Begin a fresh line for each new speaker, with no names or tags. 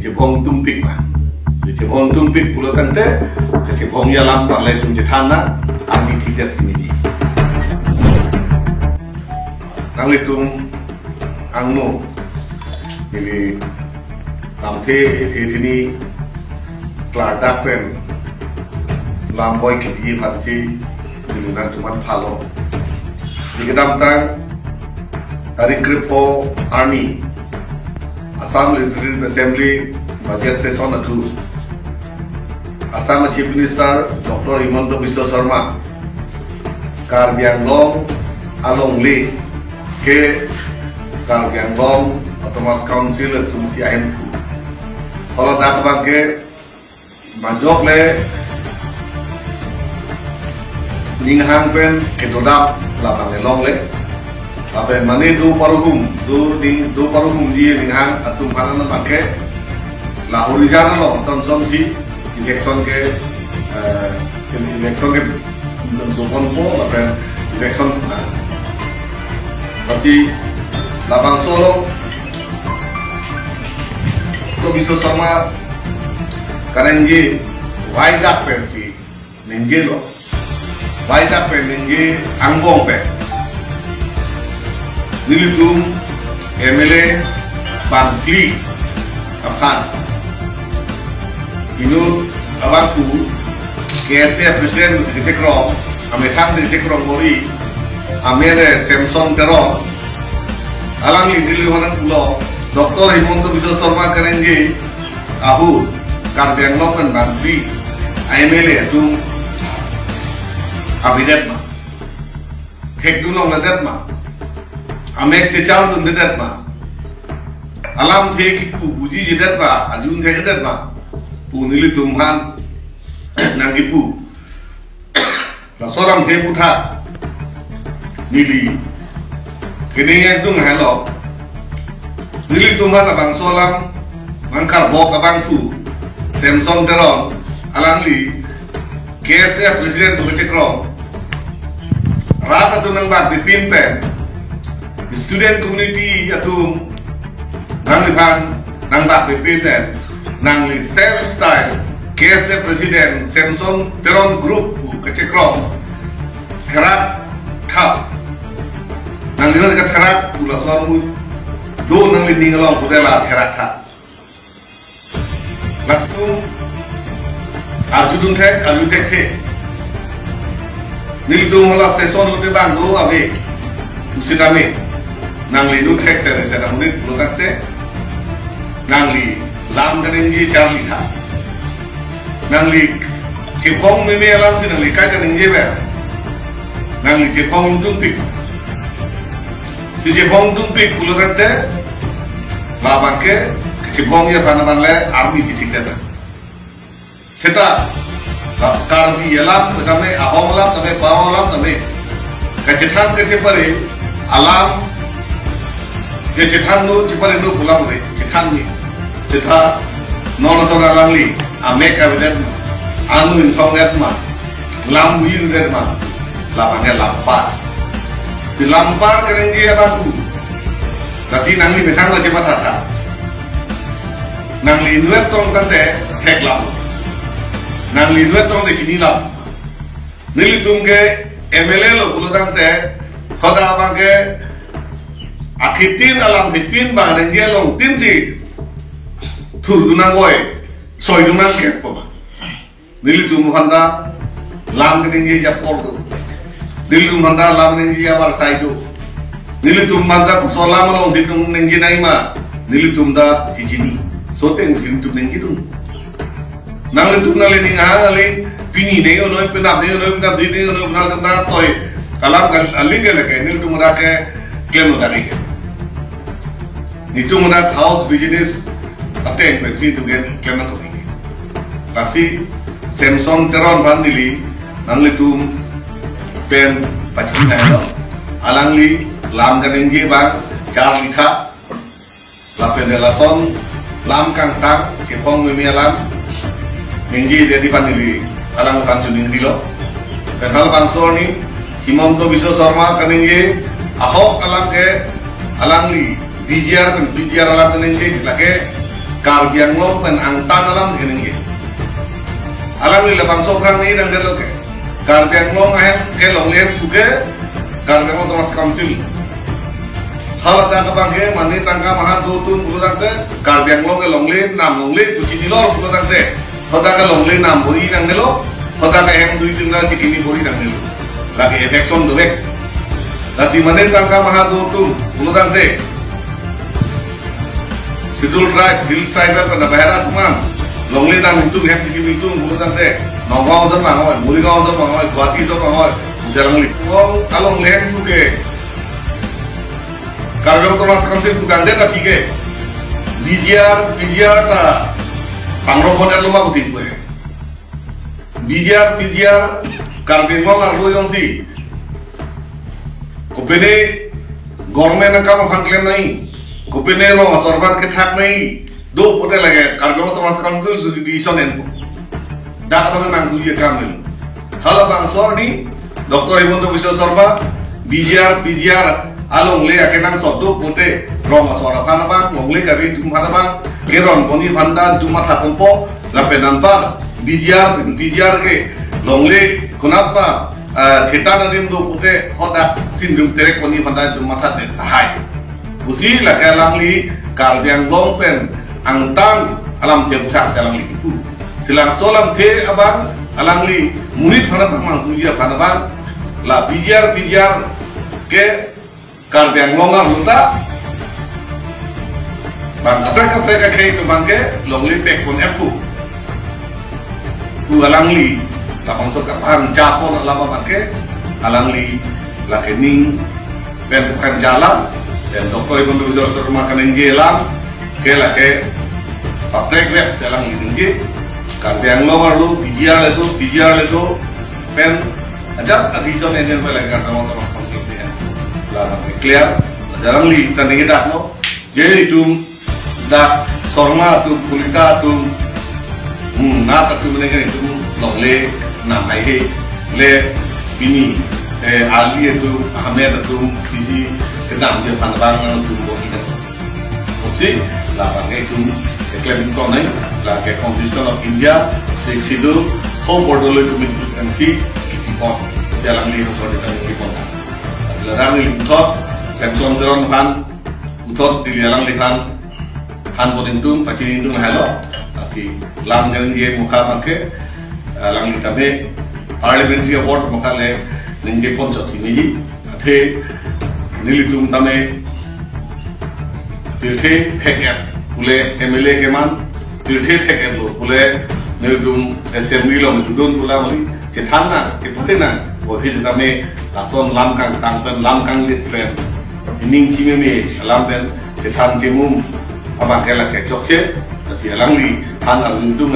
Jepong tumpik mah. Jepong tumpik pulau tante, Jepong ya lampak lagi tum jetana, ami tidak sini. Nang litung angno, ini lamte ini keladak pen, lamboy kiri pansi, ini nanti tuman palo. Di kedam tang, dari Kripo Army, Assam Legislative Assembly, budget session atu. Assam Chief Minister Dr. Himanta Biswa Sarma, Karbi Anglong Along Lee, ke Karbi Anglong Autonomous Council at Kumsi IMQ. Kalau tak pakai majok le, ninghang pen ketodap lapang elong le, apa mana do paruhum dia ninghang atum mana pakai la original lo tonton si election ke dukon po apa election tapi labang solo to bisa sama karen ye wajak pensi ninje lo wajak pen ninje anggong pe nilitum MLA Bangkli Afan inu abaku KSF Presiden di Cekrong, Amerikan di Cekrong Mori, Amere Samsung Terong, alang ini di luar pulau, Dr. Himanta Biswa Sarma kerenje, ahu Karbi Anglong Bangkli, MLA itu abidat ma, hek dunong nadat ma, amek cecal dun nadat ma, alam hek iku buji jedat ma, aljun hek jedat ma. Punili tumhan nangipu la soram he putha nili kini yang dung hello nili tumhan abang solam mangkar bok abang tu Samsung terong alangli KSF Presiden tu Cekrong rata tu nang bak dipin pen student community atum nangipan nang bak dipin pen nangli same style KSF Presiden Samsung Terong Group ke Cekrong kerat kap nangli dekat kerat pula suamu do nangli ningalong putela kerat kap lastu arjudun tek nil do mala seson ude bando abe usidame nangli nu tek sera munit pulokate nangli lam kerenji Charlie tha nangli Jepong meme alam si nangli kai kerenji ber nangli Jepong tumpik si Jepong tumpik pulau kate labang ke Jepong ya panaman le army titik data seta Karbi alam kami ahong alam kami bawang alam kami kecetan kecepare alam kecetan nu cepare nu pulang le cetan ni Cita nono tonga langli amek kabinet anu insonget ma lambu yudet ma lapangnya lampar di lampar kerenji abatu tapi nangli betang lo cepat hata nangli nuet tong tante hek lam nangli nuet tong de sini lam nili tungke MLA lo pulo tante khoda abangke akitin alam hitin bang kerenji long tin si tur dunang boy, soy dunang kek poma. Nili tu muhanda lam ketinggi japor tu. Nili tu muhanda lam ketinggi awal saidu. Nili tu muhanda solam long situ ketinggi naima. Nili tu muhanda cicini. Soteng situ ketinggi tu. Nang itu nali ninga nali pini nego noi penap di nego noi penap soy. Kalam aling ke leke nili tu muhanda ke klaim utari ke. Nitu muhanda house business Ateng pensi tu gen kemen tu ni. Kasi Samsung Terong bandili nangli tu pen pacin na alangli lam kerenji bang Charlie tha lapen de lason lam kang tak Jepong meme alam ninggi dedi bandili alang kancu ninggi lo kenal bangsor ni Himanta Biswa Sarma kerenji ahok alang ke alangli bijar alam kerenji lage Karbiang Long pen angtan alam gini. Alam ni lebang sobrang ni dan delo ke. Karbiang Long ahem ke long lem juga. Karbiang Long Thomas Council. Hal ada kebangke mani tangga mahar dotun bulutan ke. Karbiang Long ke long lem nam long lem kuci nilor bulutan ke. Hota ke long lem nam bori dan delo. Hota ke ahem dui tinggal cikini bori dan delo. Lagi efek son doek. Lagi mani tangga mahar dotun bulutan ke. Sidul Tribe, Hill Tribe pada bahara teman. Longli nam itu yang itu bulutan teh. Nongau sama ngoi, Muligau sama ngoi, Guwahati sama ngoi. Jarang li. Kalau ngelihat juga. Kalau Thomas Council bukan dia tapi ke. Bijar ta. Pangropon erloma buti gue. Bijar Karbiang Long arlo yang si. Kopene government nakam fangklem nahi. Kupine lo sorban ke thak nahi do pote lage Karbiang Thomas Council sudi di sonen dak bang nang duye kamil hala bang sordi Dr. Himonto Biswa Sorba bijar along le akenang sobdo pote rong sora pana bang ngongle kabi tum pana bang geron poni banda duma thakompo lape nampar bijar ke longle kunapa kita nadim do pote hoda sindum terek poni banda duma thate hai usi lah kalang li Karbiang Long pen angtang alam tebusak dalam li itu silang solam te abang alang li murid mana mang tuja pana bang la bijar ke Karbiang Long luta bang kapre ke itu bangke long li pek pun epu tu alang li tapang sok kapan capon lama bangke alang li la kening pen bukan jalan dan Dr. Himonto Biswa Sorba makan gelang kela ke paprek rep jalan ini Karbiang Long arlo bijar itu pen ajak adison engine pala Karbiang Thomas Council ya lah clear jalan li tanding dak no jadi itu dak sorma tu kulita tu na tu menegen itu longle na mai le bini ali itu Ahmed itu bisi kedam dia pandang tu boni kan oke lah pakai itu klaim konai lah ke Constitution of India seksidu ho borderline commitment and fee ikon jalan li so de kan ikon asalan li utot Samson Deron pan utot di jalan li kan potentum pacin itu halo asi lam jalan dia muka pakai lang li tabe parliamentary award muka le ninge ponchot sini ate nilitum tame tirthe theket pule MLA ke man tirthe theket lo pule nilitum assembly lo tudun pula mari cethana cepulena bohi tame ason lamkang tangpen lamkang lit plan ining chimeme lampen cethan chemum abang kela ke chokche asi alangli han alundung